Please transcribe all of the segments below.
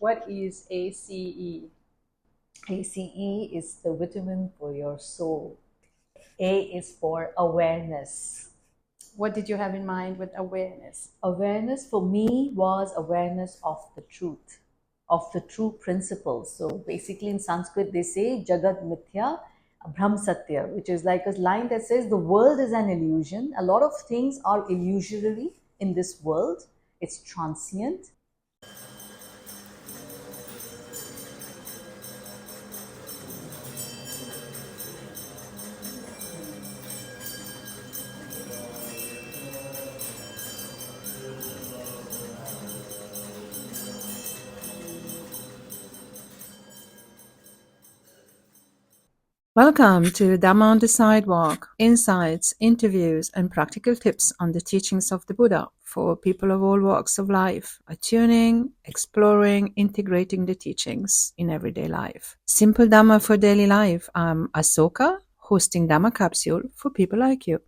What is ACE? ACE is the vitamin for your soul. A is for awareness. What did you have in mind with awareness? Awareness for me was awareness of the truth, of the true principles. So basically, in Sanskrit, they say Jagat Mithya, Brahm Satya, which is like a line that says the world is an illusion. A lot of things are illusory in this world, it's transient. Welcome to Dhamma on the Sidewalk, insights, interviews, and practical tips on the teachings of the Buddha for people of all walks of life, attuning, exploring, integrating the teachings in everyday life. Simple Dhamma for daily life. I'm Asoka, hosting Dhamma Capsule for people like you.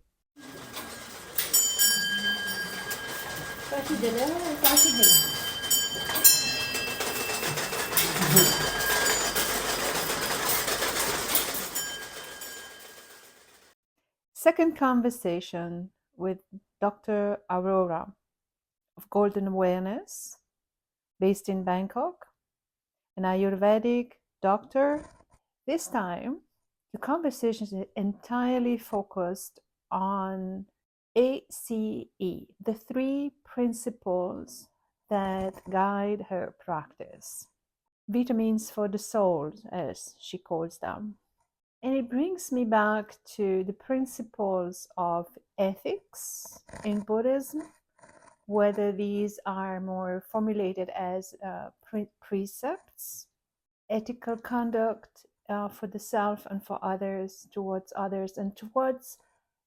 Second conversation with Dr. Arora of Golden Awareness, based in Bangkok, an Ayurvedic doctor. This time, the conversation is entirely focused on A.C.E, the three principles that guide her practice. Vitamins for the soul, as she calls them. And it brings me back to the principles of ethics in Buddhism, whether these are more formulated as precepts, ethical conduct for the self and for others, towards others, and towards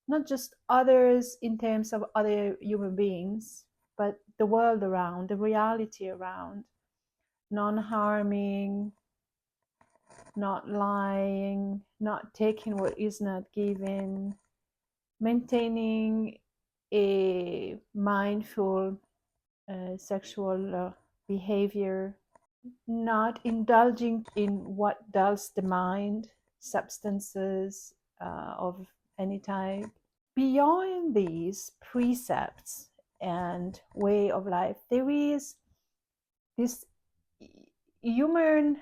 not just others in terms of other human beings, but the world around, the reality around, non-harming, not lying, not taking what is not given, maintaining a mindful sexual behavior, not indulging in what dulls the mind, substances of any type. Beyond these precepts and way of life, there is this human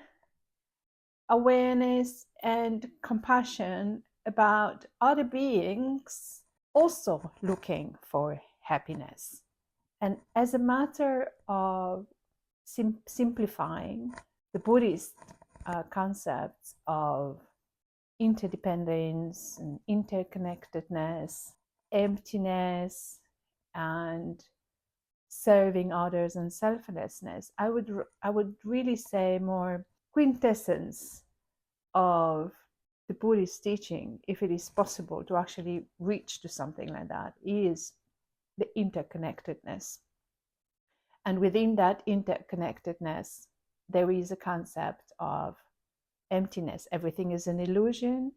awareness and compassion about other beings also looking for happiness. And as a matter of simplifying the Buddhist concepts of interdependence and interconnectedness, emptiness, and serving others and selflessness, I would really say more quintessence of the Buddhist teaching, if it is possible to actually reach to something like that, is the interconnectedness. And within that interconnectedness, there is a concept of emptiness. Everything is an illusion.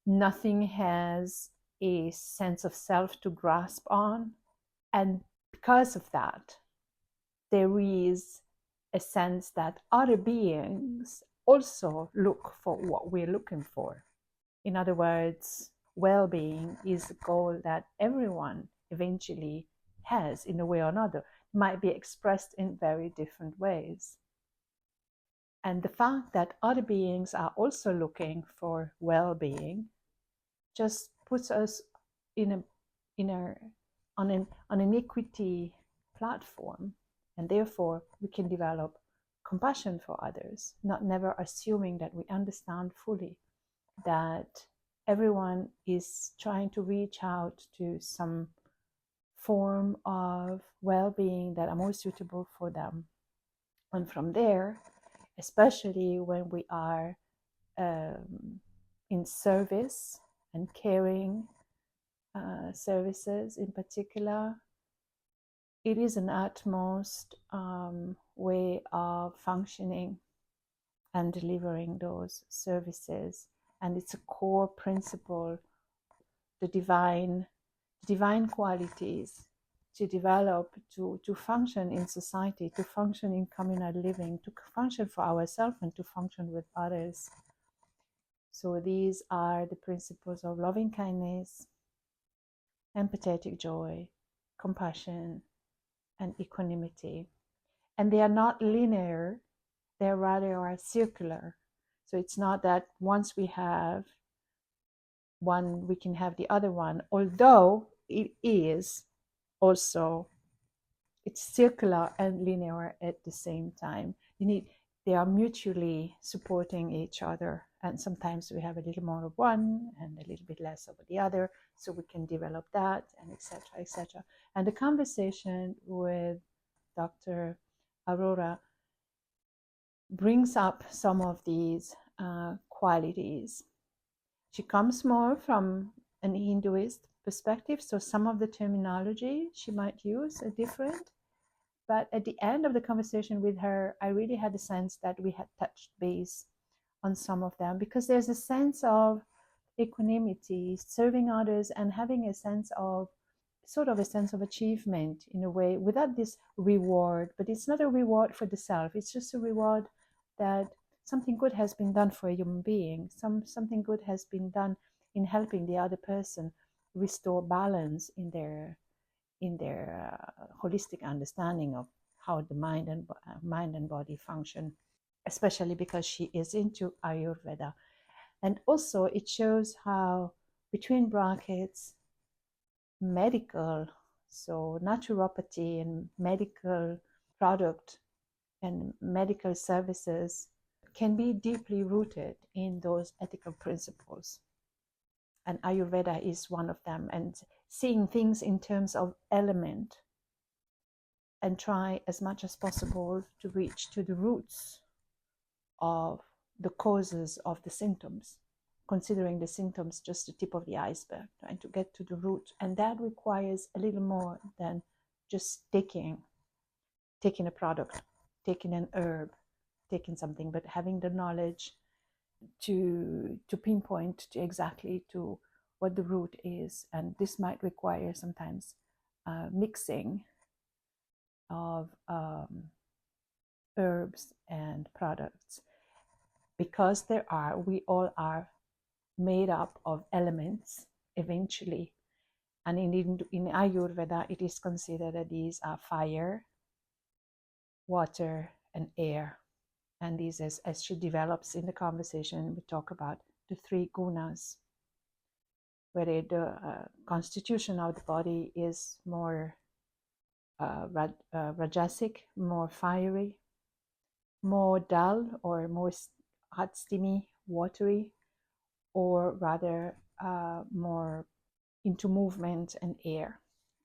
Nothing has a sense of self to grasp on. And because of that, there is a sense that other beings also look for what we're looking for. In other words, well-being is a goal that everyone eventually has in a way or another. It might be expressed in very different ways. And the fact that other beings are also looking for well-being just puts us on an equity platform, and therefore we can develop compassion for others, not never assuming that we understand fully that everyone is trying to reach out to some form of well-being that are more suitable for them. And from there, especially when we are in service and caring services in particular, it is an utmost way of functioning and delivering those services. And it's a core principle, the divine qualities to develop, to function in society, to function in communal living, to function for ourselves and to function with others. So these are the principles of loving kindness, empathetic joy, compassion, and equanimity. And they are not linear, they rather are circular. So it's not that once we have one, we can have the other one, although it is also, it's circular and linear at the same time. They are mutually supporting each other, and sometimes we have a little more of one and a little bit less of the other, so we can develop that, and etc., etc. And the conversation with Dr. Arora brings up some of these qualities. She comes more from an Hinduist perspective, so some of the terminology she might use are different. But at the end of the conversation with her, I really had the sense that we had touched base on some of them, because there's a sense of equanimity, serving others, and having a sense of sort of a sense of achievement in a way, without this reward. But it's not a reward for the self, it's just a reward that something good has been done for a human being, something good has been done in helping the other person restore balance in their holistic understanding of how the mind and body function, especially because she is into Ayurveda. And also it shows how, between brackets, medical, so naturopathy and medical product and medical services can be deeply rooted in those ethical principles. And Ayurveda is one of them. And seeing things in terms of element, and try as much as possible to reach to the roots of the causes of the symptoms, considering the symptoms just the tip of the iceberg, trying to get to the root. And that requires a little more than just taking a product, taking an herb, taking something, but having the knowledge to pinpoint to exactly to what the root is. And this might require sometimes mixing of herbs and products, because we all are made up of elements eventually. And in Ayurveda, it is considered that these are fire, water, and air. And these, as she develops in the conversation, we talk about the three gunas, where the constitution of the body is more rajasic, more fiery, more dull, or more hot, steamy, watery, or rather more into movement and air.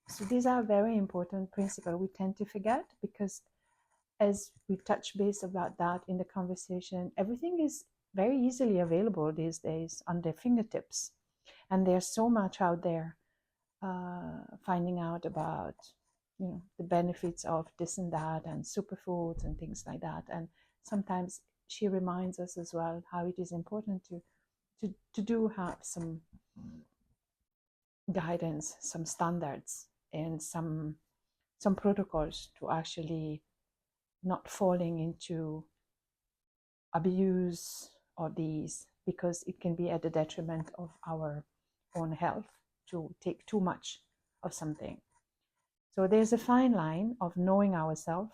So these are very important principles we tend to forget, because as we touch base about that in the conversation, everything is very easily available these days on their fingertips. And there's so much out there finding out about the benefits of this and that and superfoods and things like that. And sometimes she reminds us as well how it is important to do have some guidance, some standards, and some protocols to actually not falling into abuse of these, because it can be at the detriment of our own health to take too much of something. So there's a fine line of knowing ourselves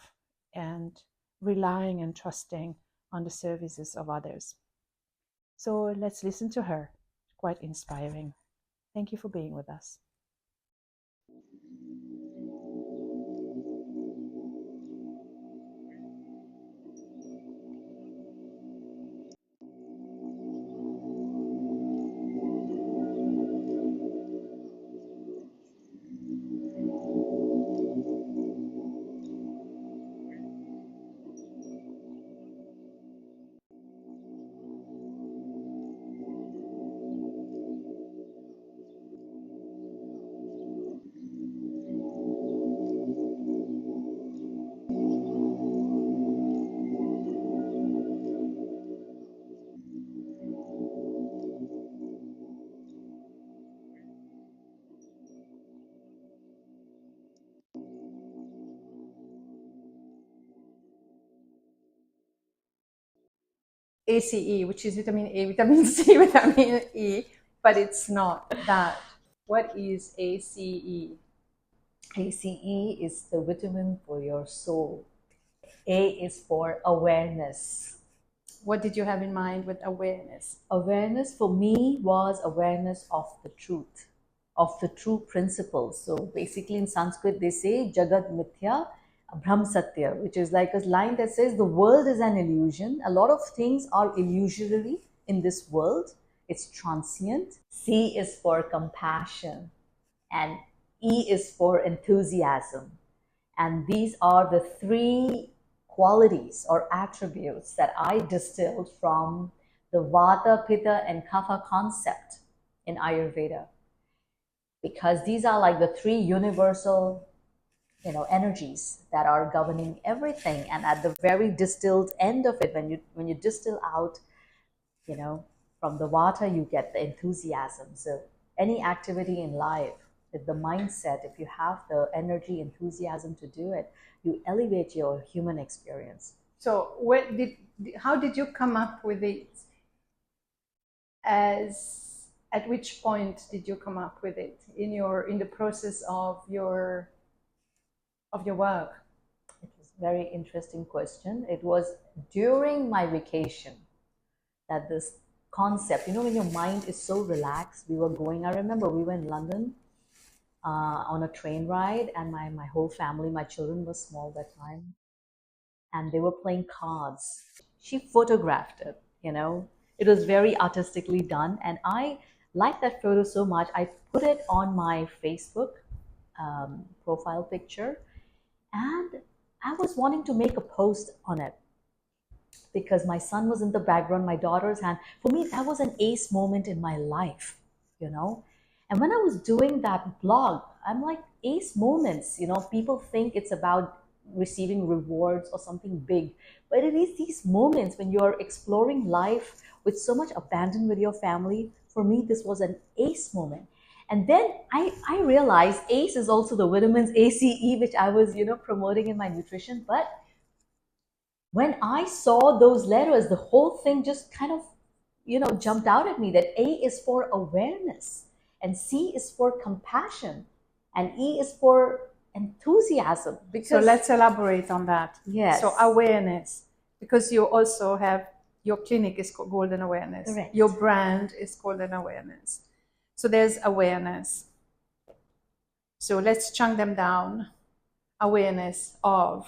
and relying and trusting on the services of others. So let's listen to her. Quite inspiring. Thank you for being with us. ACE, which is vitamin A, vitamin C, vitamin E, but it's not that. What is ACE? ACE is the vitamin for your soul. A is for awareness. What did you have in mind with awareness? Awareness for me was awareness of the truth, of the true principles. So basically in Sanskrit they say Jagat Mithya Abhram Satya, which is like a line that says the world is an illusion. A lot of things are illusory in this world. It's transient. C is for compassion and E is for enthusiasm. And these are the three qualities or attributes that I distilled from the Vata, Pitta, and Kapha concept in Ayurveda. Because these are like the three universal, energies that are governing everything. And at the very distilled end of it, when you distill out, from the Vata, you get the enthusiasm. So any activity in life, with the mindset, if you have the energy, enthusiasm to do it, you elevate your human experience. So how did you come up with it? At which point did you come up with it in the process of your work? It was a very interesting question. It was during my vacation that this concept, when your mind is so relaxed, I remember we were in London on a train ride, and my whole family, my children were small that time, and they were playing cards. She photographed it, It was very artistically done, and I liked that photo so much. I put it on my Facebook profile picture, and I was wanting to make a post on it because my son was in the background, my daughter's hand. For me, that was an ace moment in my life, And when I was doing that blog, I'm like, ace moments, people think it's about receiving rewards or something big, but it is these moments when you're exploring life with so much abandon with your family. For me, this was an ace moment. And then I realized ACE is also the vitamins ACE, which I was, promoting in my nutrition. But when I saw those letters, the whole thing just kind of, jumped out at me, that A is for awareness, and C is for compassion, and E is for enthusiasm. So let's elaborate on that. Yes. So awareness, because you also have, your clinic is called Golden Awareness. Correct. Your brand is Golden Awareness. So there's awareness. So let's chunk them down. Awareness of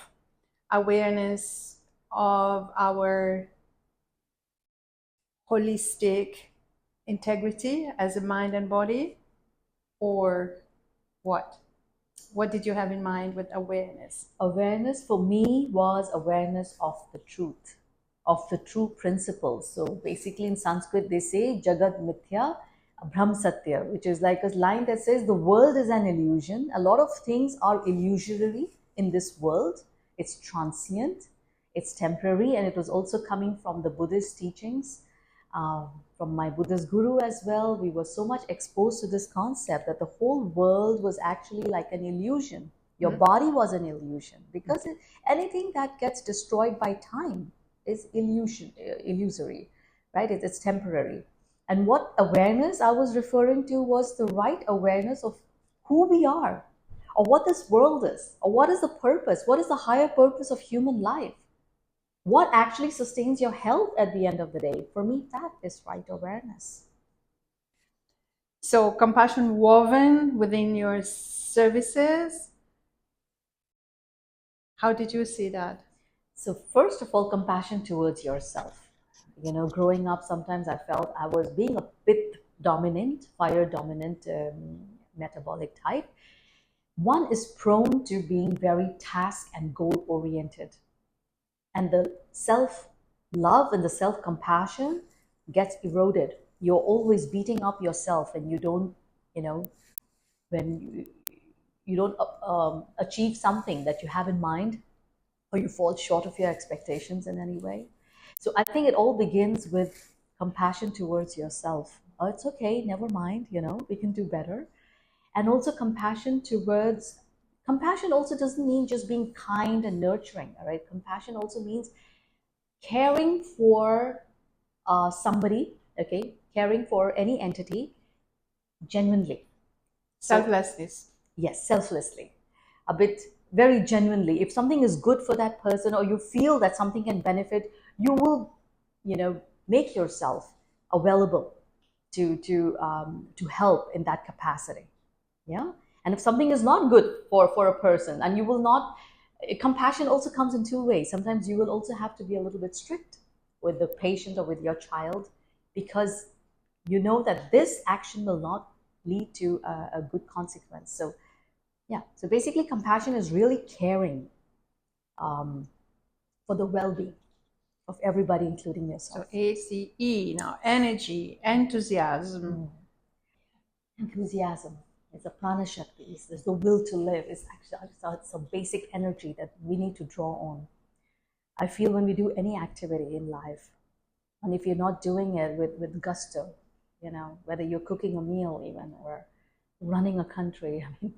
our holistic integrity as a mind and body, or what? What did you have in mind with awareness? Awareness for me was awareness of the truth, of the true principles. So basically in Sanskrit they say Jagat Mithya Abhram Satya, which is like a line that says the world is an illusion. A lot of things are illusory in this world. It's transient, it's temporary, and it was also coming from the Buddhist teachings, from my Buddhist guru as well. We were so much exposed to this concept that the whole world was actually like an illusion. Your body was an illusion, because anything that gets destroyed by time is illusory, right? It's temporary. And what awareness I was referring to was the right awareness of who we are, or what this world is, or what is the purpose, what is the higher purpose of human life, what actually sustains your health at the end of the day. For me, that is right awareness. So compassion woven within your services. How did you see that? So first of all, compassion towards yourself. Growing up, sometimes I felt I was being a bit dominant, fire dominant, metabolic type. One is prone to being very task and goal oriented. And the self-love and the self-compassion gets eroded. You're always beating up yourself, and you don't, when you don't achieve something that you have in mind, or you fall short of your expectations in any way. So I think it all begins with compassion towards yourself. Oh, it's okay, never mind, we can do better. And also compassion also doesn't mean just being kind and nurturing, all right? Compassion also means caring for somebody, okay, caring for any entity genuinely. Selflessness. Yes, selflessly, a bit very genuinely. If something is good for that person, or you feel that something can benefit, you will, make yourself available to help in that capacity. Yeah. And if something is not good for a person, and you will not, compassion also comes in two ways. Sometimes you will also have to be a little bit strict with the patient or with your child, because you know that this action will not lead to a good consequence. So yeah, so basically compassion is really caring for the well-being of everybody, including yourself. So A.C.E. now, energy, enthusiasm. Enthusiasm. It's a prana shakti. It's the will to live. It's actually it's a basic energy that we need to draw on. I feel when we do any activity in life, and if you're not doing it with gusto, whether you're cooking a meal even, or running a country, I mean,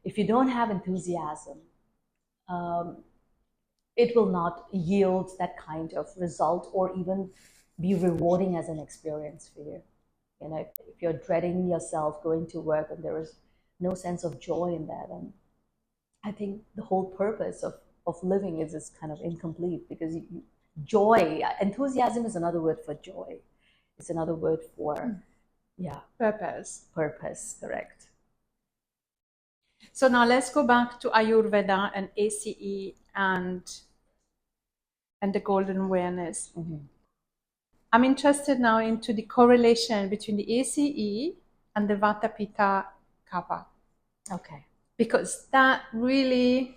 if you don't have enthusiasm, it will not yield that kind of result, or even be rewarding as an experience for you. If you're dreading yourself going to work and there is no sense of joy in that, and I think the whole purpose of living is kind of incomplete, because joy, enthusiasm is another word for joy. It's another word for, Purpose. Purpose, correct. So now let's go back to Ayurveda and A.C.E. and the golden awareness. Mm-hmm. I'm interested now into the correlation between the A.C.E. and the Vata Pitta Kapha. Okay. Because that really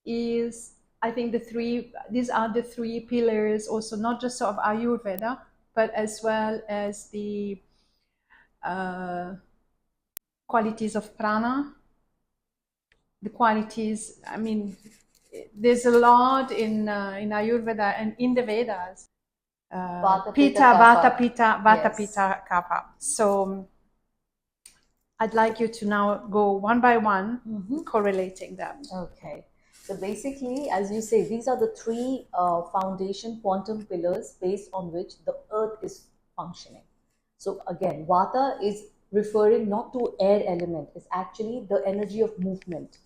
is, I think, these are the three pillars also, not just of Ayurveda, but as well as the qualities of prana, the qualities, I mean, there's a lot in Ayurveda and in the Vedas. Vata, Pitta, Kapha. Vata, Yes. Pitta, Kapha. So I'd like you to now go one by one, correlating them. Okay. So basically, as you say, these are the three foundation quantum pillars based on which the earth is functioning. So again, Vata is referring not to air element, it's actually the energy of movement,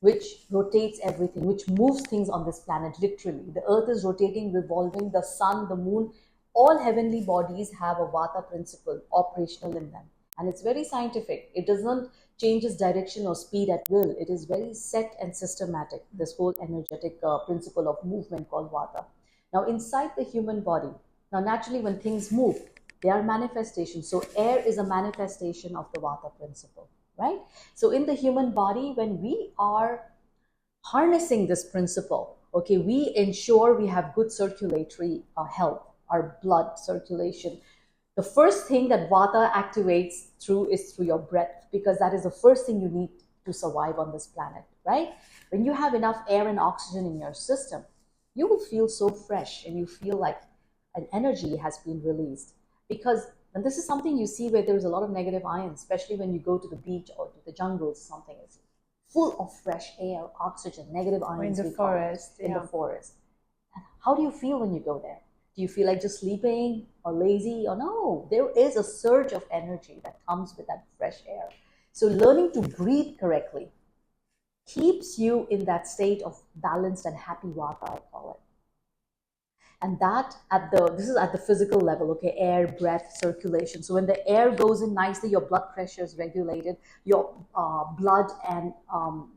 which rotates everything, which moves things on this planet, literally. The earth is rotating, revolving, the sun, the moon, all heavenly bodies have a Vata principle operational in them. And it's very scientific. It does not change its direction or speed at will. It is very set and systematic, this whole energetic principle of movement called Vata. Now, inside the human body, now naturally when things move, they are manifestations. So air is a manifestation of the Vata principle, right? So in the human body, when we are harnessing this principle, okay, we ensure we have good circulatory health, our blood circulation. The first thing that Vata activates through is through your breath, because that is the first thing you need to survive on this planet, right? When you have enough air and oxygen in your system, you will feel so fresh and you feel like an energy has been released. Because, and this is something you see where there's a lot of negative ions, especially when you go to the beach or to the jungles, something is full of fresh air, oxygen, negative ions. Or in the forest. In the forest. And how do you feel when you go there? Do you feel like just sleeping or lazy? Or no, there is a surge of energy that comes with that fresh air. So learning to breathe correctly keeps you in that state of balanced and happy Vata, I call it. And that this is at the physical level, okay, air, breath, circulation. So when the air goes in nicely, your blood pressure is regulated, your blood and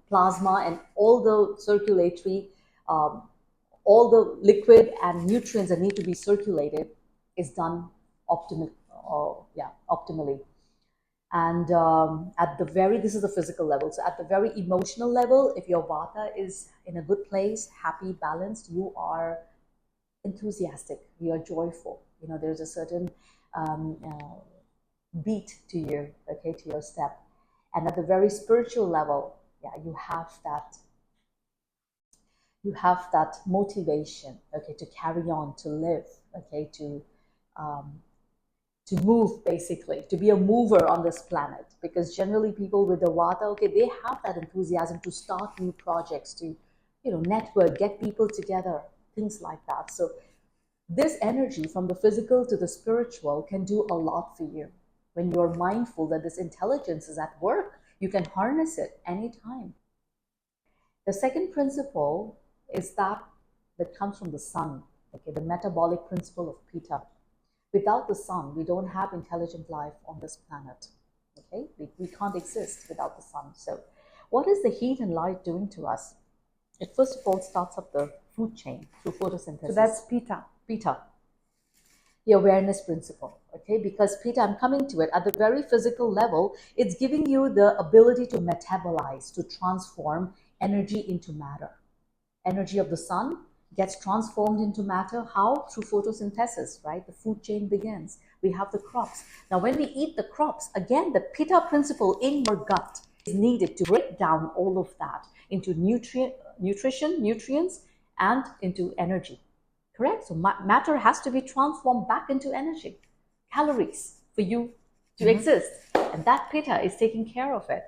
plasma and all the circulatory, all the liquid and nutrients that need to be circulated is done optimally. And this is the physical level. So at the very emotional level, if your Vata is in a good place, happy, balanced, you are enthusiastic, you are joyful. There's a certain beat to you, okay, to your step. And at the very spiritual level, you have that motivation, okay, to carry on, to live, okay, to move, basically, to be a mover on this planet. Because generally people with the Vata, okay, they have that enthusiasm to start new projects, to network, get people together, things like that. So This energy from the physical to the spiritual can do a lot for you. When you're mindful that this intelligence is at work, you can harness it anytime. The second principle is that comes from the sun, okay, the metabolic principle of Pitta. Without the sun, we don't have intelligent life on this planet. Okay, we can't exist without the sun. So, what is the heat and light doing to us? It first of all starts up the food chain through photosynthesis. So that's Pitta. Pitta, the awareness principle. Okay, because Pitta, I'm coming to it, at the very physical level, it's giving you the ability to metabolize, to transform energy into matter. Energy of the sun gets transformed into matter. How? Through photosynthesis, right? The food chain begins. We have the crops. Now, when we eat the crops, again, the Pitta principle in your gut is needed to break down all of that into nutrients, and into energy. Correct? So matter has to be transformed back into energy, calories for you to exist. And that Pitta is taking care of it.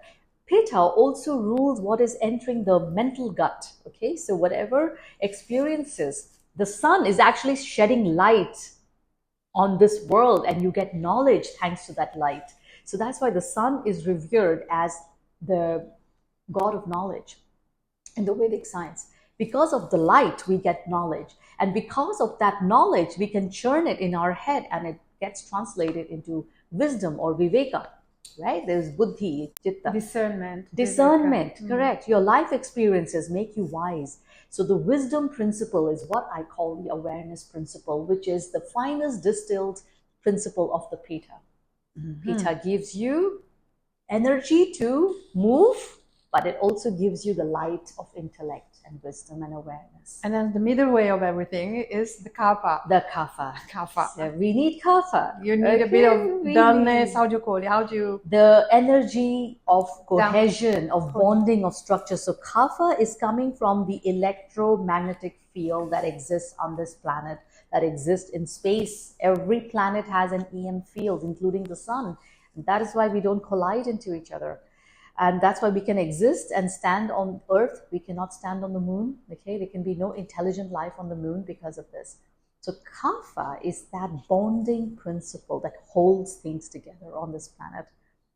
Pitta also rules what is entering the mental gut. Okay, so whatever experiences, the sun is actually shedding light on this world, and you get knowledge thanks to that light. So that's why the sun is revered as the god of knowledge in the Vedic science. Because of the light, we get knowledge. And because of that knowledge, we can churn it in our head and it gets translated into wisdom or viveka, right? There's buddhi, chitta. Discernment. Discernment, correct. Your life experiences make you wise. So the wisdom principle is what I call the awareness principle, which is the finest distilled principle of the Pitta. Pitta gives you energy to move, but it also gives you the light of intellect and wisdom and awareness. And then the middle way of everything is the kapha. The kapha. Kapha. So we need kapha. You need a bit of dullness. How do you call it? How do you? The energy of cohesion, of bonding, of structure. So kapha is coming from the electromagnetic field that exists on this planet, that exists in space. Every planet has an EM field, including the sun. And that is why we don't collide into each other. And that's why we can exist and stand on Earth. We cannot stand on the moon. Okay, there can be no intelligent life on the moon because of this. So kapha is that bonding principle that holds things together on this planet.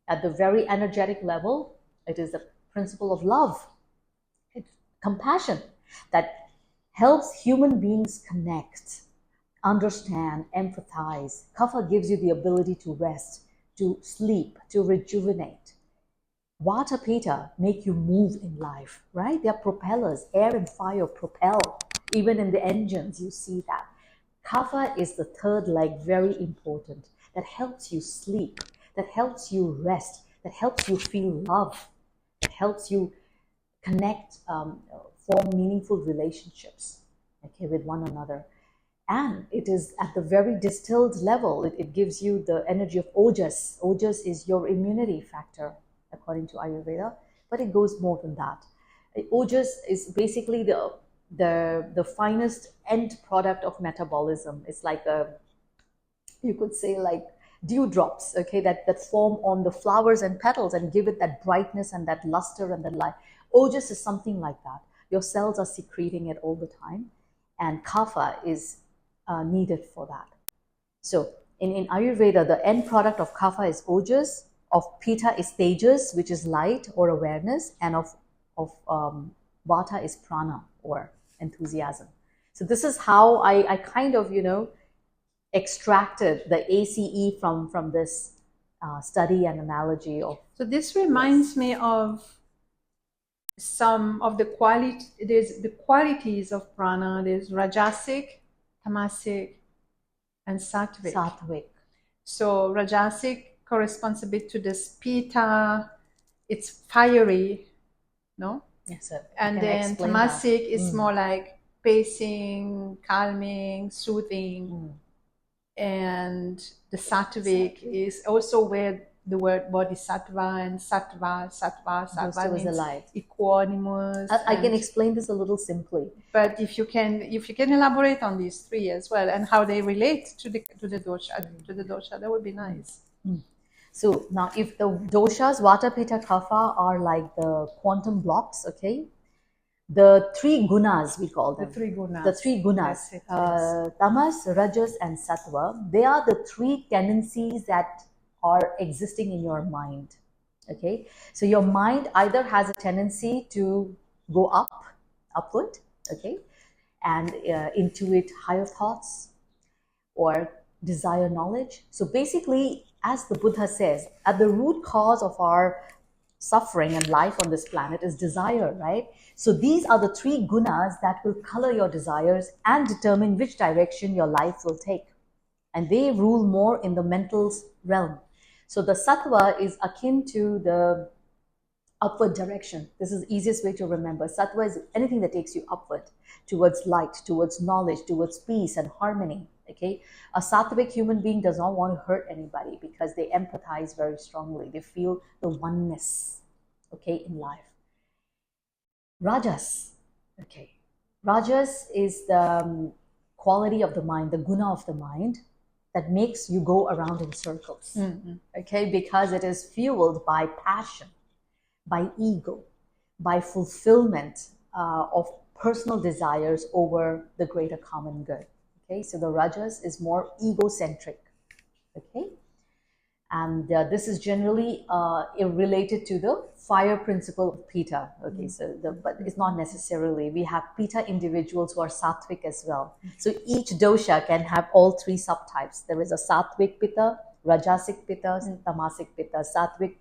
At the very energetic level, it is the principle of love, it's compassion that helps human beings connect, understand, empathize. Kapha gives you the ability to rest, to sleep, to rejuvenate. Vata, Pitta make you move in life, right? They are propellers. Air and fire propel. Even in the engines, you see that. Kapha is the third leg, very important, that helps you sleep, that helps you rest, that helps you feel love, that helps you connect, form meaningful relationships, okay, with one another. And it is at the very distilled level, it gives you the energy of ojas. Ojas is your immunity factor, according to Ayurveda, but it goes more than that. Ojas is basically the finest end product of metabolism. It's like you could say like dewdrops, okay, that form on the flowers and petals and give it that brightness and that luster and that light. Ojas is something like that. Your cells are secreting it all the time, and kapha is needed for that. So in Ayurveda, the end product of kapha is ojas, of Pitta is tejas, which is light or awareness, and of Vata is prana or enthusiasm. So this is how I kind of, extracted the A.C.E. from this study and analogy of. So this reminds me of some of the there's the qualities of prana. There's rajasic, tamasic, and sattvic. Sattvic. So rajasic corresponds a bit to this Pitta. It's fiery, no? Yes, sir. And then tamasic is more like pacing, calming, soothing. And the sattvic is also where the word bodhisattva and sattva means equanimous. I can explain this a little simply. But if you can elaborate on these three as well and how they relate to the dosha, that would be nice. So now if the doshas, Vata, Pitta, Kapha are like the quantum blocks, okay? The three gunas, we call them. The three gunas. The three gunas. Yes, yes. Tamas, Rajas, and Sattva. They are the three tendencies that are existing in your mind. Okay, so your mind either has a tendency to go upward, okay, and intuit higher thoughts or desire knowledge. So basically, as the Buddha says, at the root cause of our suffering and life on this planet is desire, right? So these are the three gunas that will color your desires and determine which direction your life will take. And they rule more in the mental realm. So the sattva is akin to the upward direction. This is the easiest way to remember. Sattva is anything that takes you upward, towards light, towards knowledge, towards peace and harmony. Okay, a sattvic human being does not want to hurt anybody because they empathize very strongly. They feel the oneness, okay, in life. Rajas, okay. Rajas is the quality of the mind, the guna of the mind that makes you go around in circles, okay, because it is fueled by passion, by ego, by fulfillment of personal desires over the greater common good. Okay, so the Rajas is more egocentric. Okay, and this is generally related to the fire principle of Pitta. Okay, so but it's not necessarily. We have Pitta individuals who are sattvic as well. So each dosha can have all three subtypes. There is a sattvic Pitta, Rajasic Pitta, Tamasic Pitta, sattvic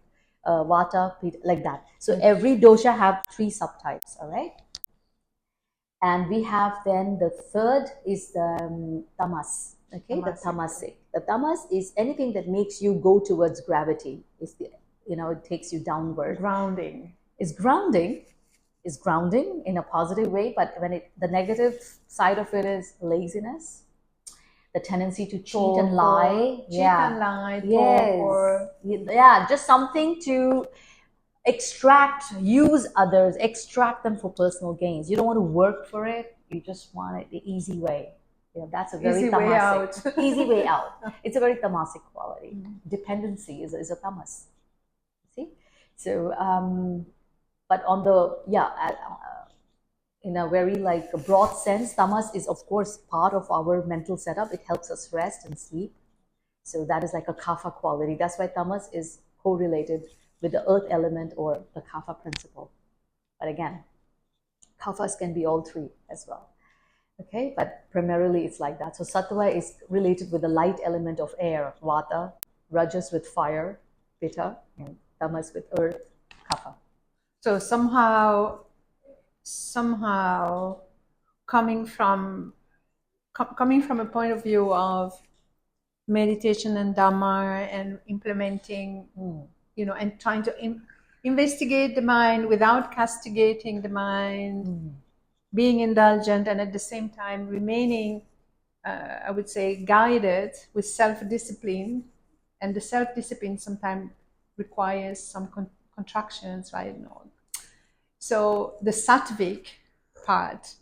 Vata, Pitta, like that. So every dosha have three subtypes. All right. And we have then the third is the tamas, okay, the tamasic. The tamas is anything that makes you go towards gravity. It's the, it takes you downward. Grounding. Is grounding in a positive way, but when the negative side of it is laziness, the tendency to cheat and lie. Yeah, just something to use others, extract them for personal gains. You don't want to work for it. You just want it the easy way. That's a very tamasic. Easy way out. It's a very tamasic quality. Dependency is a tamas. See? So, but on the, in a very like a broad sense, tamas is of course part of our mental setup. It helps us rest and sleep. So that is like a kapha quality. That's why tamas is correlated with the earth element or the kapha principle. But again, kaphas can be all three as well. Okay, but primarily it's like that. So sattva is related with the light element of air, vata, rajas with fire, pitta, and tamas with earth, kapha. So somehow coming from a point of view of meditation and Dhamma and implementing and trying to investigate the mind without castigating the mind, being indulgent, and at the same time remaining, I would say, guided with self-discipline. And the self-discipline sometimes requires some contractions, right? So the sattvic part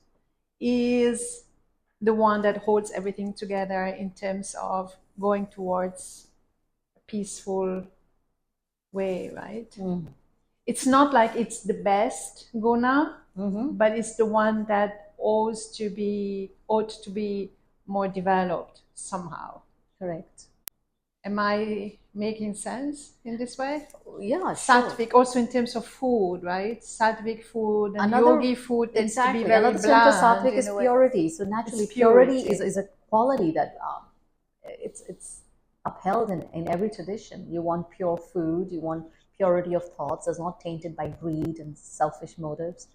is the one that holds everything together in terms of going towards a peaceful way, right? It's not like it's the best guna, but it's the one that ought to be more developed somehow. Correct. Am I making sense in this way? Yeah, sattvic, sure. Also in terms of food, right? Sattvic food and yogi food tends to be very bland. Another sattvic is purity. So naturally, purity is a quality that it's upheld in every tradition. You want pure food. You want purity of thoughts that's not tainted by greed and selfish motives.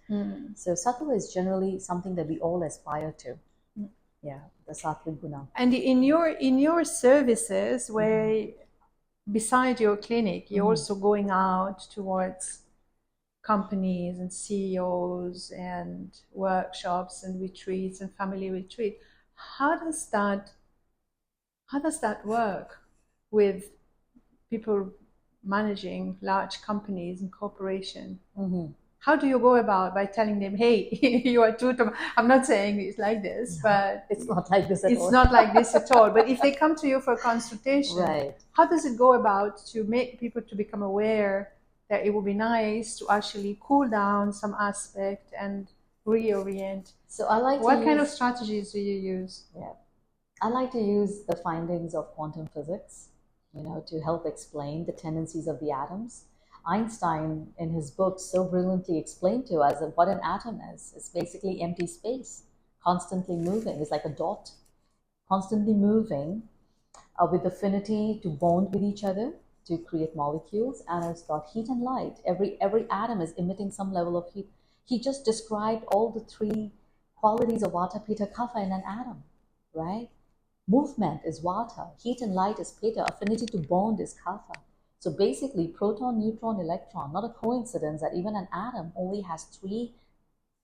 So sattva is generally something that we all aspire to. Yeah, the sattvic guna. And in your services, where beside your clinic, you're also going out towards companies and CEOs and workshops and retreats and family retreat. How does that work with people managing large companies and corporations? How do you go about by telling them, hey, you are too I'm not saying it's like this, but it's not like this at all. It's not like this at all. But if they come to you for a consultation, right, how does it go about to make people to become aware that it would be nice to actually cool down some aspect and reorient. So I like What to kind of use, strategies do you use? yeah, I like to use the findings of quantum physics, to help explain the tendencies of the atoms. Einstein, in his book, so brilliantly explained to us that what an atom is. It's basically empty space, constantly moving. It's like a dot, constantly moving, with affinity to bond with each other to create molecules, and it's got heat and light. Every atom is emitting some level of heat. He just described all the three qualities of Vata, Pitta, Kapha in an atom, right? Movement is Vata, heat and light is Pitta, affinity to bond is Kapha. So basically, proton, neutron, electron, not a coincidence that even an atom only has three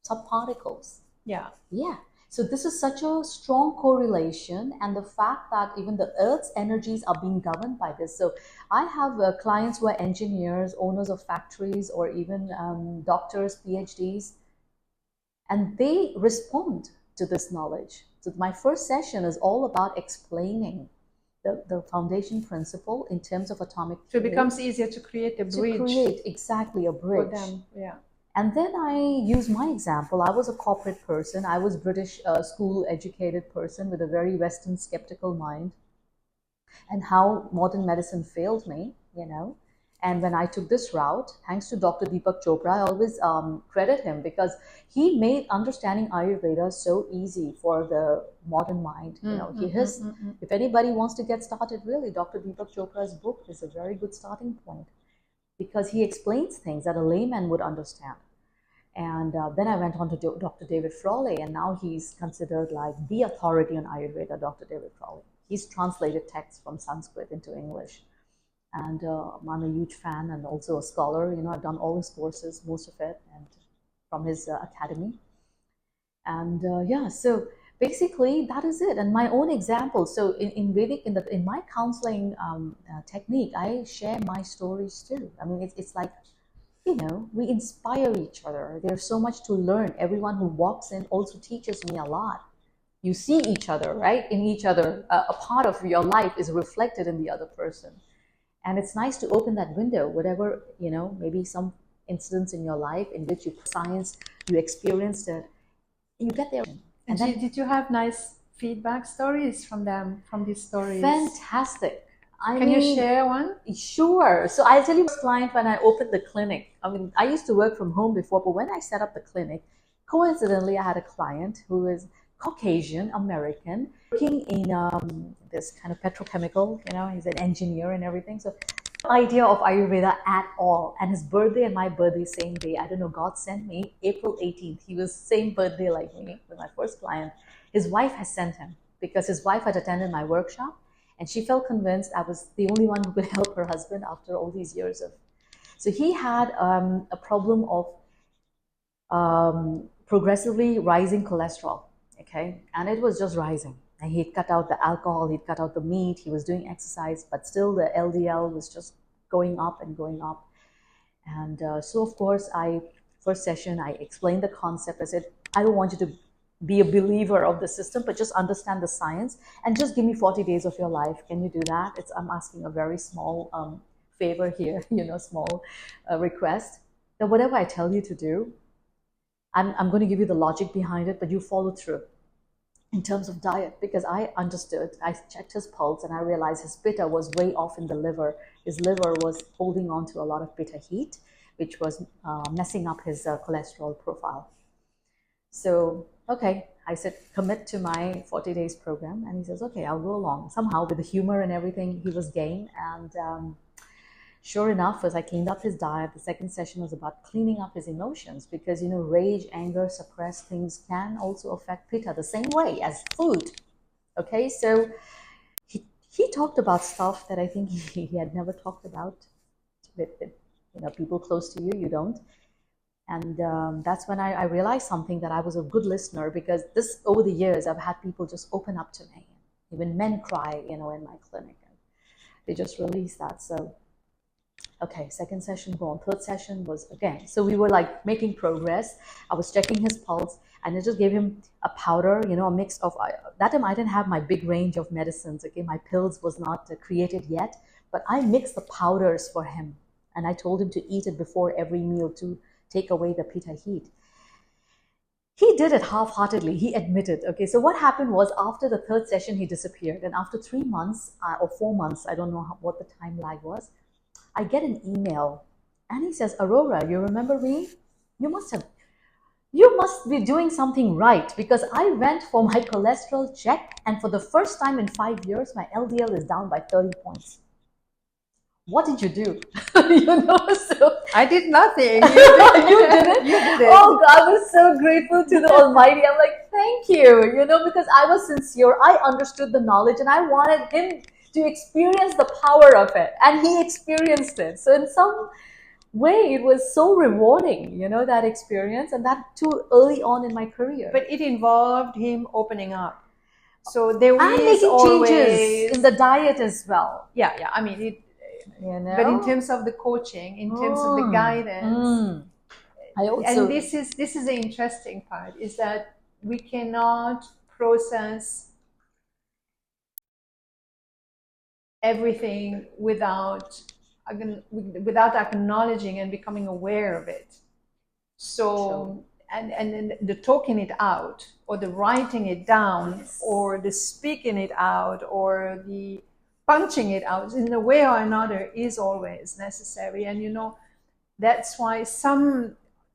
subparticles. Yeah. Yeah. So this is such a strong correlation, and the fact that even the Earth's energies are being governed by this. So I have clients who are engineers, owners of factories, or even doctors, PhDs, and they respond to this knowledge. So my first session is all about explaining the foundation principle in terms of atomic So it theory. becomes easier to create a bridge. To create exactly a bridge. For them, yeah. And then I use my example. I was a corporate person. I was British school educated person with a very Western skeptical mind, and how modern medicine failed me, And when I took this route, thanks to Dr. Deepak Chopra, I always credit him because he made understanding Ayurveda so easy for the modern mind. If anybody wants to get started, really, Dr. Deepak Chopra's book is a very good starting point because he explains things that a layman would understand. And then I went on to Dr. David Frawley, and now he's considered like the authority on Ayurveda, Dr. David Frawley. He's translated texts from Sanskrit into English. And I'm a huge fan and also a scholar. I've done all his courses, most of it, and from his academy. And so basically that is it. And my own example. So in Vedic, in my counseling technique, I share my stories too. I mean, it's like, we inspire each other. There's so much to learn. Everyone who walks in also teaches me a lot. You see each other, right? In each other, a part of your life is reflected in the other person. And it's nice to open that window, whatever, maybe some incidents in your life in which you science, you experienced it, you get there. And then, did you have nice feedback stories from them, from these stories? Fantastic. Can you share one? Sure. So I'll tell you this client when I opened the clinic. I mean, I used to work from home before, but when I set up the clinic, coincidentally, I had a client who is Caucasian American, working in this kind of petrochemical, he's an engineer and everything. So no idea of Ayurveda at all. And his birthday and my birthday, same day. I don't know, God sent me April 18th. He was same birthday like me with my first client. His wife has sent him because his wife had attended my workshop. And she felt convinced I was the only one who could help her husband after all these years of. So he had a problem of progressively rising cholesterol, okay? And it was just rising. And he'd cut out the alcohol, he'd cut out the meat, he was doing exercise, but still the LDL was just going up and going up. And so, of course, first session, I explained the concept. I said, I don't want you to be a believer of the system, but just understand the science and just give me 40 days of your life. Can you do that? I'm asking a very small favor here, small request. That whatever I tell you to do, I'm going to give you the logic behind it, but you follow through in terms of diet, because I understood. I checked his pulse and I realized his pitta was way off in the liver. His liver was holding on to a lot of pitta heat, which was messing up his cholesterol profile. So, okay, I said, commit to my 40 days program. And he says, okay, I'll go along. Somehow with the humor and everything, he was game. And sure enough, as I cleaned up his diet, the second session was about cleaning up his emotions because, rage, anger, suppressed things can also affect pitta the same way as food. Okay, so he talked about stuff that I think he had never talked about with people close to you. You don't. And that's when I realized something, that I was a good listener, because over the years, I've had people just open up to me. Even men cry, in my clinic. And they just release that. So, okay, second session gone. Third session was again. So we were like making progress. I was checking his pulse, and I just gave him a powder, a mix of, that time I didn't have my big range of medicines. Okay, my pills was not created yet, but I mixed the powders for him. And I told him to eat it before every meal to take away the pitta heat. He did it half-heartedly, he admitted. Okay, so what happened was after the third session, he disappeared. And after 3 months or 4 months, I don't know what the time lag was, I get an email and he says, Arora, you remember me? You must be doing something right, because I went for my cholesterol check and for the first time in 5 years, my LDL is down by 30 points. What did you do? So I did nothing. you did it? You did it. Oh, God, I was so grateful to the Almighty. I'm like, thank you, because I was sincere. I understood the knowledge and I wanted him to experience the power of it. And he experienced it. So in some way, it was so rewarding, that experience, and that too early on in my career. But it involved him opening up. So there and is making always changes in the diet as well. Yeah. I mean, but in terms of the coaching, in terms of the guidance, and this is the interesting part, is that we cannot process everything without acknowledging and becoming aware of it. So and then the talking it out, or the writing it down, or the speaking it out, or the punching it out in a way or another is always necessary. And that's why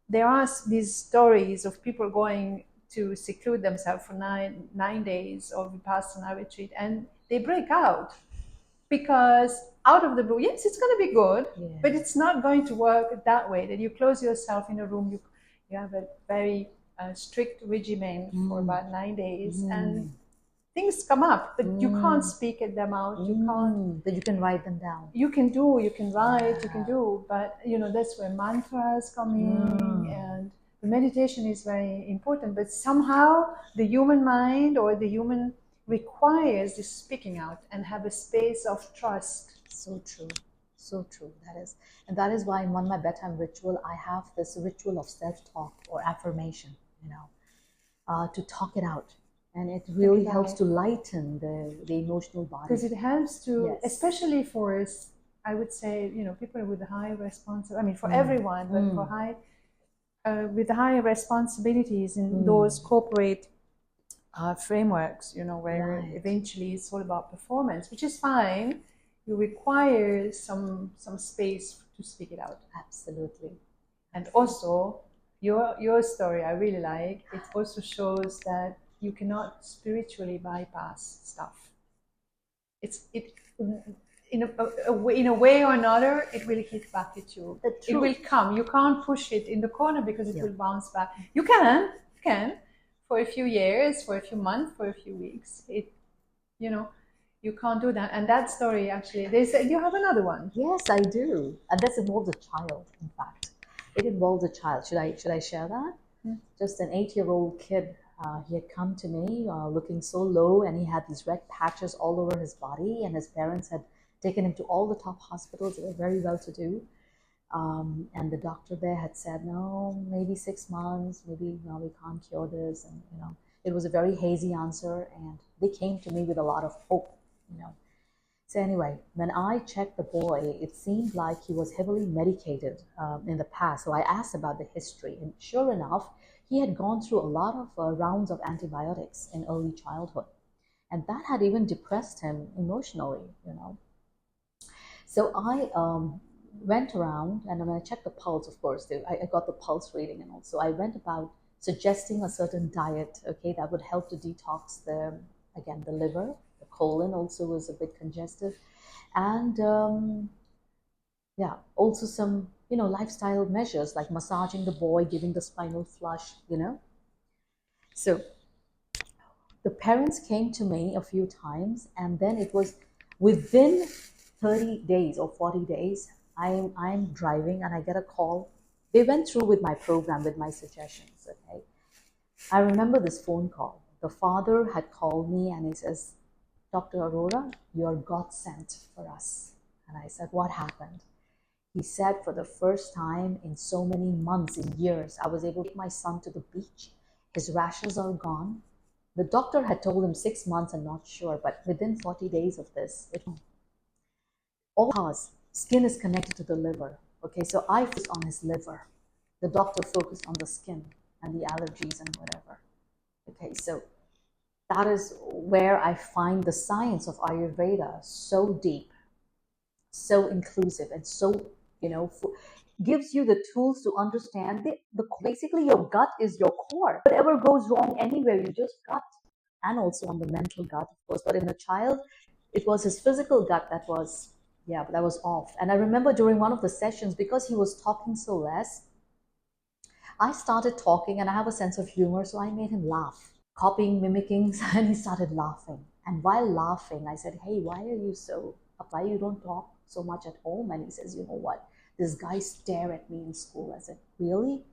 there are these stories of people going to seclude themselves for nine days of Vipassana retreat, and they break out, because out of the blue, yes, it's going to be good, but it's not going to work that way, that you close yourself in a room, you have a very strict regimen for about 9 days, and things come up, but you can't speak them out. You can't. But you can write them down. You can write, you can do, but that's where mantras come in, and the meditation is very important. But somehow the human mind or the human requires this speaking out and have a space of trust. So true. That is why in one of my bedtime ritual, I have this ritual of self-talk or affirmation, to talk it out. And it really helps to lighten the emotional body. Because it helps to, especially for us, I would say, people with high responsibility, I mean, for everyone, but for with high responsibilities in those corporate frameworks, where eventually it's all about performance, which is fine. You require some space to speak it out. Absolutely. And also, your story, I really like. It also shows that you cannot spiritually bypass stuff. In a way or another, it will hit back at you. It will come. You can't push it in the corner because it will bounce back. You can for a few years, for a few months, for a few weeks. You can't do that. And that story, actually, they said you have another one. Yes, I do, and that involves a child. In fact, it involves a child. Should I share that? Just an 8-year-old kid. He had come to me looking so low, and he had these red patches all over his body, and his parents had taken him to all the top hospitals that were very well to do. And the doctor there had said, no, maybe 6 months, maybe we can't cure this. And, it was a very hazy answer, and they came to me with a lot of hope, So anyway, when I checked the boy, it seemed like he was heavily medicated in the past. So I asked about the history, and sure enough, he had gone through a lot of rounds of antibiotics in early childhood. And that had even depressed him emotionally, So I went around, and when I checked the pulse, of course, I got the pulse reading, and also I went about suggesting a certain diet, that would help to detox the liver. The colon also was a bit congested. And also some lifestyle measures like massaging the boy, giving the spinal flush, So the parents came to me a few times, and then it was within 30 days or 40 days, I'm driving and I get a call. They went through with my program, with my suggestions, okay? I remember this phone call. The father had called me and he says, Dr. Arora, you're God sent for us. And I said, what happened? He said, for the first time in so many months, in years, I was able to take my son to the beach. His rashes are gone. The doctor had told him 6 months and not sure, but within 40 days of this, all because skin is connected to the liver. Okay, so I focused on his liver. The doctor focused on the skin. and the allergies and whatever. Okay, so that is where I find the science of Ayurveda so deep, so inclusive, and so, gives you the tools to understand basically your gut is your core. Whatever goes wrong anywhere, you just gut. And also on the mental gut, of course. But in the child, it was his physical gut that was, that was off. And I remember during one of the sessions, because he was talking so less, I started talking, and I have a sense of humor, so I made him laugh, copying, mimicking, and he started laughing. And while laughing, I said, "Hey, why you don't talk so much at home?" And he says, "You know what? This guy stared at me in school." I said, "Really?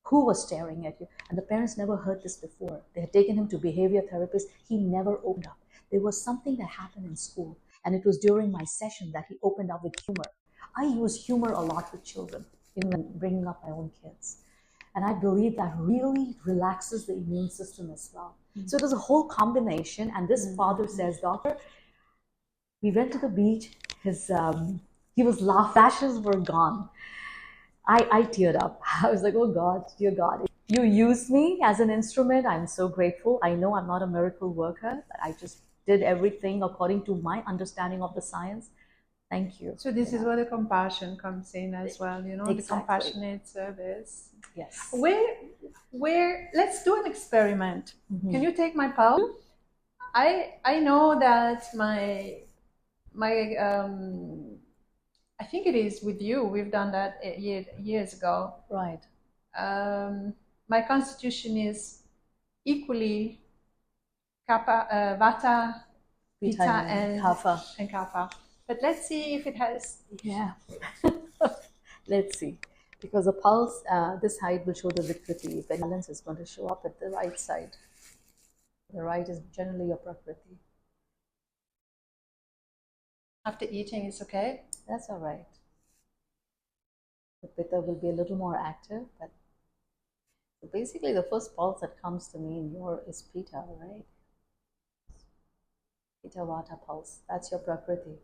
Who was staring at you?" And the parents never heard this before. They had taken him to behavior therapists. He never opened up. There was something that happened in school, and it was during my session that he opened up with humor. I use humor a lot with children, even when bringing up my own kids. And I believe that really relaxes the immune system as well. Mm-hmm. So it was a whole combination. And this father says, "Doctor, we went to the beach. He was laughing. Lashes were gone." I teared up. I was like, "Oh God, dear God, you used me as an instrument. I'm so grateful. I know I'm not a miracle worker, but I just did everything according to my understanding of the science. Thank you." So this is where the compassion comes in as well, Exactly. the compassionate service. Yes. Where let's do an experiment. Mm-hmm. Can you take my pulse? I know that my I think it is with you. We've done that years ago. Right. My constitution is equally Vata, Pitta, and Kapha. But let's see if it has. Yeah. Let's see. Because the pulse, this side will show the Vikriti. The balance is going to show up at the right side. The right is generally your Prakriti. After eating, it's okay? That's all right. The Pitta will be a little more active, but so basically the first pulse that comes to me in your is Pitta, right? Pitta Vata pulse. That's your Prakriti.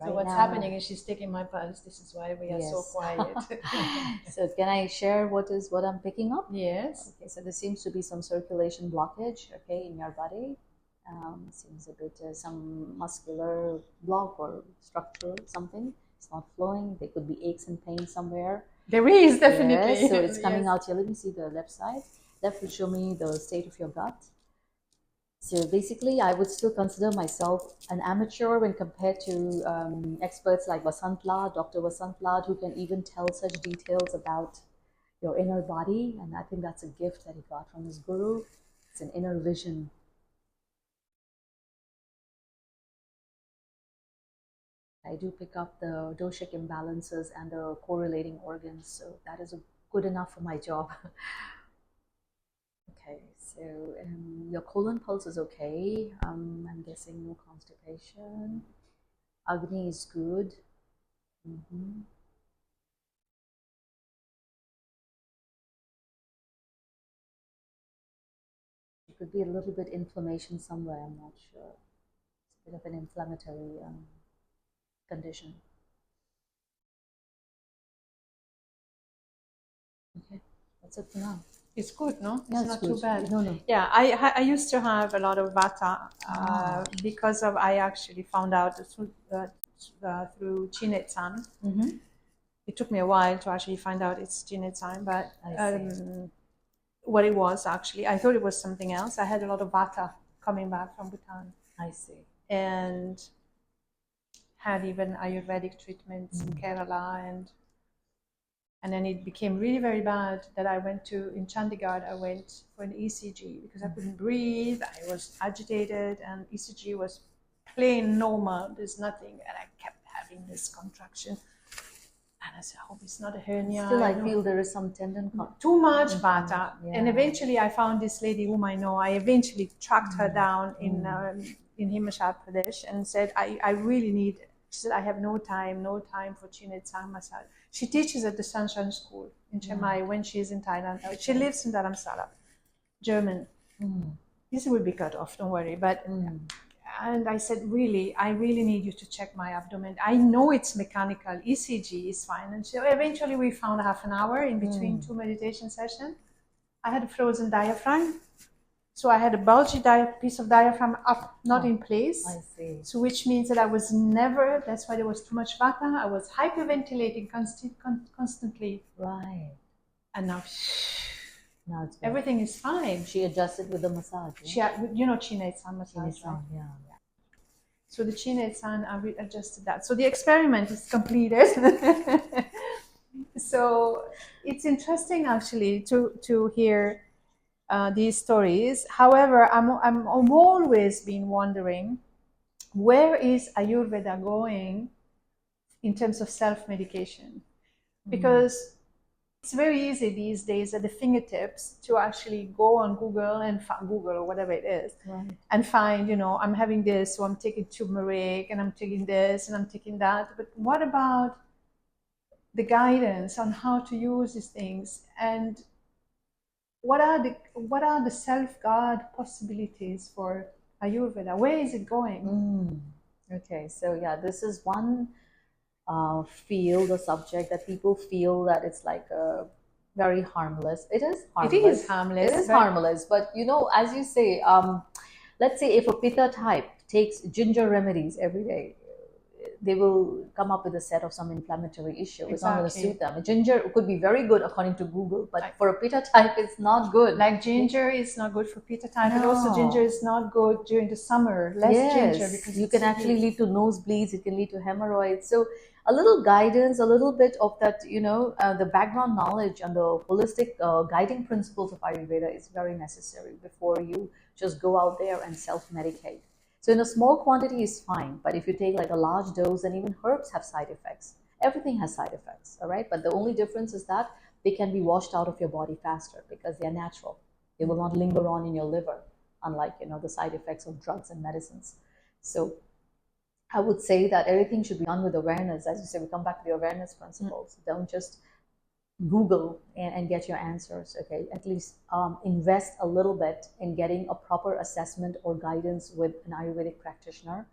So what's happening is she's taking my pulse. This is why we are so quiet. So can I share what I'm picking up? Yes. Okay, so there seems to be some circulation blockage, okay, in your body. Seems a bit some muscular block or structure, something. It's not flowing. There could be aches and pains somewhere. There is, definitely. Yes, so it's coming out here. Let me see the left side. Left will show me the state of your gut. So basically, I would still consider myself an amateur when compared to experts like Vasantla, Dr. Vasantla, who can even tell such details about your inner body. And I think that's a gift that he got from his guru. It's an inner vision. I do pick up the doshic imbalances and the correlating organs, so that is good enough for my job. Okay, so your colon pulse is okay. I'm guessing no constipation. Agni is good. Mm-hmm. It could be a little bit inflammation somewhere, I'm not sure. It's a bit of an inflammatory condition. Okay, that's it for now. It's good, no? Yeah, it's not too bad. No. Yeah, I used to have a lot of Vata because of I actually found out through Chinetsan. Mm-hmm. It took me a while to actually find out it's Chinetsan, but what it was actually, I thought it was something else. I had a lot of Vata coming back from Bhutan. I see. And had even Ayurvedic treatments in Kerala, and then it became really very bad that I went in Chandigarh, I went for an ECG because I couldn't breathe, I was agitated, and ECG was plain normal, there's nothing, and I kept having this contraction. And I said, I hope it's not a hernia. Still, I feel there is some tendon. Too much Vata. Yeah. And eventually I found this lady whom I know. I eventually tracked her down in Himachal Pradesh and said, I really need, she said, I have no time for Chinetsang massage. She teaches at the Sunshine School in Chiang Mai when she's in Thailand. Okay. She lives in Dharamsala, German. This will be cut off, don't worry. But And I said, really, I really need you to check my abdomen. I know it's mechanical. ECG is fine. And so eventually we found half an hour in between two meditation sessions. I had a frozen diaphragm. So I had a bulgy piece of diaphragm up, not in place. I see. So which means that I was never, that's why there was too much vata. I was hyperventilating constantly. Right. And now it's good. everything is fine. She adjusted with the massage. Yeah? She had, you know, Chinese-san massage, right? Yeah. So the Chinese-san, I adjusted that. So the experiment is completed. So it's interesting actually to hear these stories. However, I'm always been wondering, where is Ayurveda going in terms of self-medication? Because it's very easy these days at the fingertips to actually go on Google and Google or whatever it is, and find, you know, I'm having this, so I'm taking turmeric, and I'm taking this, and I'm taking that. But what about the guidance on how to use these things, and what are the self-guard possibilities for Ayurveda? Where is it going? Okay, so yeah, this is one field or subject that people feel that it's like very harmless. It is harmless. It is harmless. It is harmless, but you know, as you say, let's say if a Pitta type takes ginger remedies every day, they will come up with a set of some inflammatory issue. It's not going to suit them. Ginger could be very good according to Google, but for a Pitta type, it's not good. Like ginger is not good for Pitta type, but also ginger is not good during the summer. Less ginger, because you can actually lead to nosebleeds. It can lead to hemorrhoids. So a little guidance, a little bit of that, you know, the background knowledge and the holistic guiding principles of Ayurveda is very necessary before you just go out there and self-medicate. So in a small quantity is fine, but if you take like a large dose, and even herbs have side effects. Everything has side effects, all right? But the only difference is that they can be washed out of your body faster because they are natural. They will not linger on in your liver, unlike, you know, the side effects of drugs and medicines. So I would say that everything should be done with awareness. As you say, we come back to the awareness principles. Don't just Google and get your answers, okay? At least invest a little bit in getting a proper assessment or guidance with an Ayurvedic practitioner,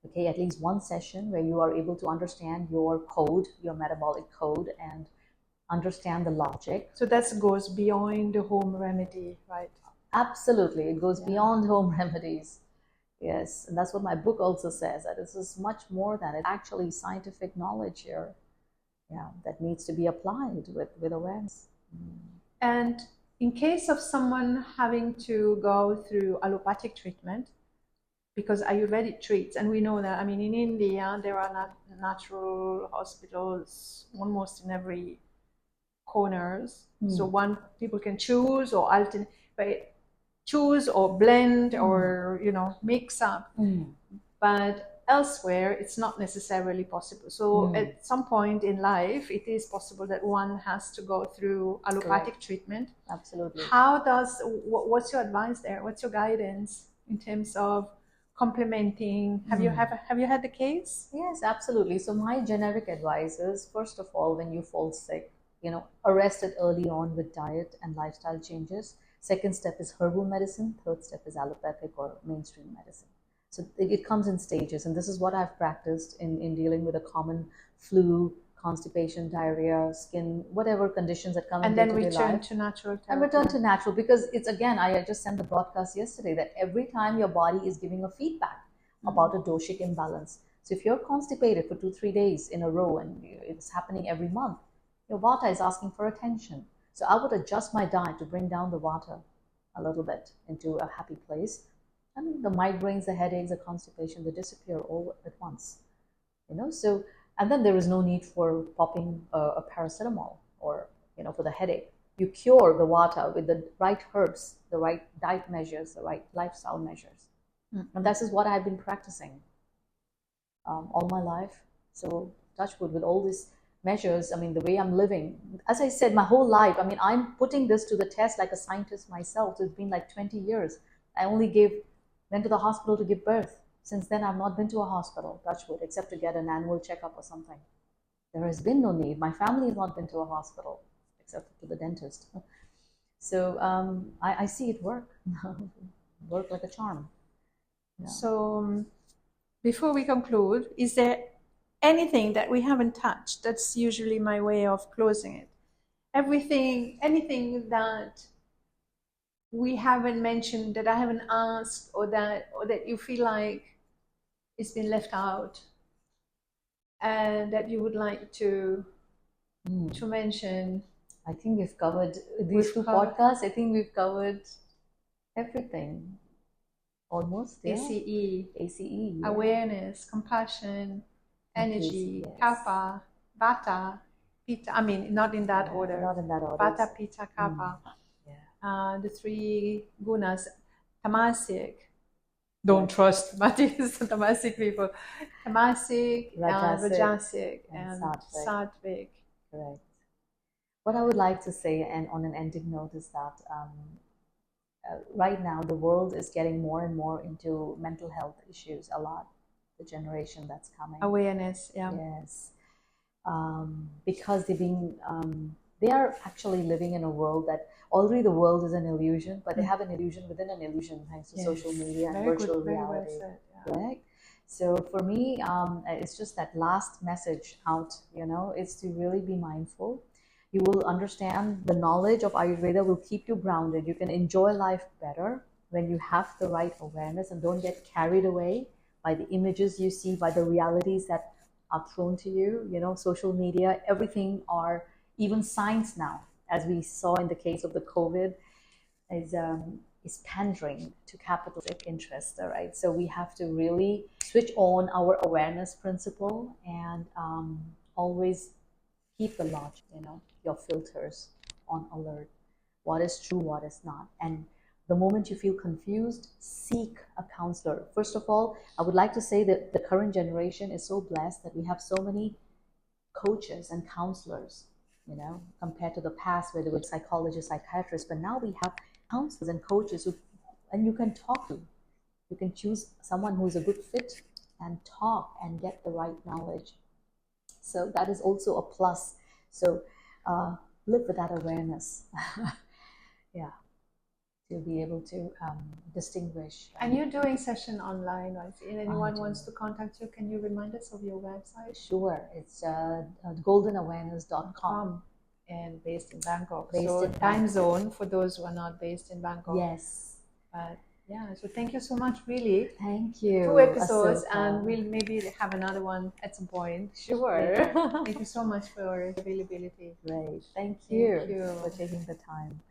okay? At least one session where you are able to understand your code, your metabolic code, and understand the logic. So that goes beyond the home remedy, right? Absolutely, it goes beyond home remedies. Yes, and that's what my book also says, that this is much more than it. Actually scientific knowledge here. Yeah, that needs to be applied with awareness. And in case of someone having to go through allopathic treatment, because Ayurvedic treats, and we know that, I mean, in India, there are natural hospitals almost in every corners. So people can choose or alternate, choose or blend or, you know, mix up. But elsewhere, it's not necessarily possible. So at some point in life, it is possible that one has to go through allopathic treatment. Absolutely. What's your advice there? What's your guidance in terms of complementing? Have you had the case? Yes, absolutely. So my generic advice is, first of all, when you fall sick, you know, arrest it early on with diet and lifestyle changes. Second step is herbal medicine. Third step is allopathic or mainstream medicine. So it comes in stages, and this is what I've practiced in dealing with a common flu, constipation, diarrhea, skin, whatever conditions that come in day-to-day life. And then return to natural therapy. And return to natural, because it's, again, I just sent the broadcast yesterday that every time your body is giving a feedback about a doshic imbalance. So if you're constipated for 2-3 days in a row and it's happening every month, your vata is asking for attention. So I would adjust my diet to bring down the vata a little bit into a happy place. And the migraines, the headaches, the constipation, they disappear all at once, you know. So, and then there is no need for popping a paracetamol or, you know, for the headache. You cure the vata with the right herbs, the right diet measures, the right lifestyle measures. And this is what I've been practicing all my life. So touch wood, with all these measures, I mean, the way I'm living, as I said, my whole life, I mean, I'm putting this to the test like a scientist myself. So it's been like 20 years. I only went to the hospital to give birth. Since then, I've not been to a hospital, touch wood, except to get an annual checkup or something. There has been no need. My family has not been to a hospital, except to the dentist. So I see it work like a charm. Yeah. So before we conclude, is there anything that we haven't touched? That's usually my way of closing it. Anything that we haven't mentioned, that I haven't asked, or that you feel like it's been left out, and that you would like to mention. I think we've covered these two podcasts. I think we've covered everything. Almost, yeah. A.C.E. A.C.E. Yeah. Awareness, compassion, energy, yes. kapha, vata, pitta. I mean, not in that order. Not in that order. Vata, pitta, kapha. The three gunas, tamasic. Don't trust tamasic people. Tamasic, rajasic, and sattvic. Correct. What I would like to say, and on an ending note, is that right now the world is getting more and more into mental health issues a lot. The generation that's coming. Awareness, yeah. Yes. Because they are actually living in a world that already the world is an illusion, but they have an illusion within an illusion thanks to social media and virtual reality. Well said, yeah. Right? So for me, it's just that last message out, is to really be mindful. You will understand the knowledge of Ayurveda will keep you grounded. You can enjoy life better when you have the right awareness and don't get carried away by the images you see, by the realities that are thrown to you. Social media, everything, or even science now, as we saw in the case of the COVID, is pandering to capitalistic interests. All right, so we have to really switch on our awareness principle and always keep the logic, your filters on alert. What is true, what is not. And the moment you feel confused, seek a counselor. First of all, I would like to say that the current generation is so blessed that we have so many coaches and counselors, compared to the past where there were psychologists, psychiatrists, but now we have counselors and coaches and you can talk to. You can choose someone who is a good fit and talk and get the right knowledge. So that is also a plus. So live with that awareness. Yeah. To be able to distinguish. And you're doing session online, right? If anyone wants to contact you, can you remind us of your website? Sure. It's goldanawareness.com. And based in Bangkok. So time zone for those who are not based in Bangkok. Yes. But yeah, so thank you so much, really. Thank you. 2 episodes, and we'll maybe have another one at some point. Sure. Thank you so much for your availability. Great. Thank you for taking the time.